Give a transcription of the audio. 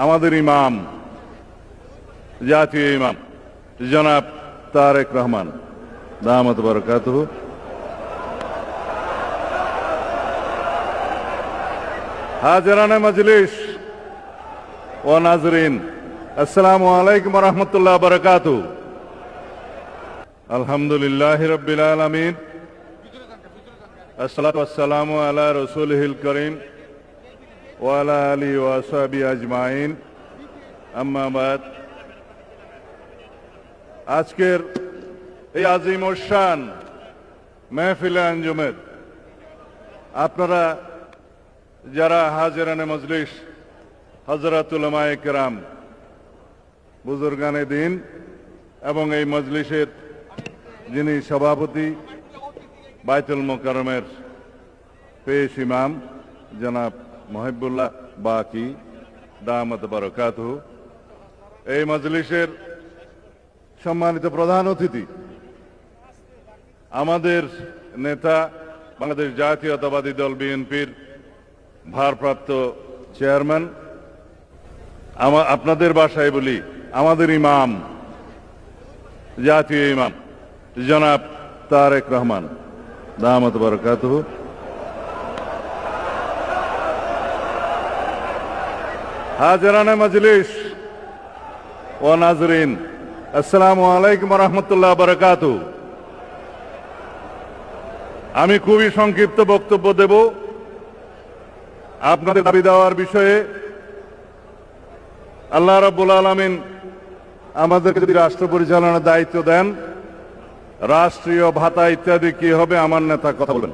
আমাদের ইমাম, জাতীয় ইমাম জনাব তারেক রহমান দামাত বরকাতুহু। হাজিরানে মজলিস ও নাজরিন, আসসালামু আলাইকুম ওয়া রাহমাতুল্লাহি ওয়া বারাকাতুহু। আলহামদুলিল্লাহি রাব্বিল আলামিন, আসসালাতু ওয়াসসালামু আলা রাসূলিহিল কারীম ওয়া আলা আলিহি ওয়া আসহাবিহি আজমাইন, আম্মা বাদ। আজকের এই আজিম ও শান মেহফিলে আঞ্জুমের আপনারা যারা হাজিরানে মজলিস, হযরত উলামায়ে কেরাম, বুজুর্গানে দ্বীন এবং এই মজলিসের যিনি সভাপতি বাইতুল মোকাররমের পেশ ইমাম জনাব মুহিবুল্লাহ বাকি দামাত বরকাতুহু, এই মজলিসের সম্মানিত প্রধান অতিথি, আমাদের নেতা, বাংলাদেশ জাতীয়তাবাদী দল বিএনপির ভারপ্রাপ্ত চেয়ারম্যান, আপনাদের ভাষায় বলি আমাদের ইমাম, জাতীয় ইমাম জনাব তারেক রহমান দামাত বরকাতুহু। হাজিরানে মজলিস ও নাজরিন, আসসালামু আলাইকুম ওয়া রাহমাতুল্লাহি ওয়া বারাকাতুহু। আমি খুবই সংক্ষিপ্ত বক্তব্য দেব। আপনাদের দাবি দেওয়ার বিষয়ে আল্লাহ রাব্বুল আলামিন আমাদেরকে যদি রাষ্ট্র পরিচালনার দায়িত্ব দেন, রাষ্ট্রীয় ভাতা ইত্যাদি কি হবে, আমার নেতা কথা বলবেন।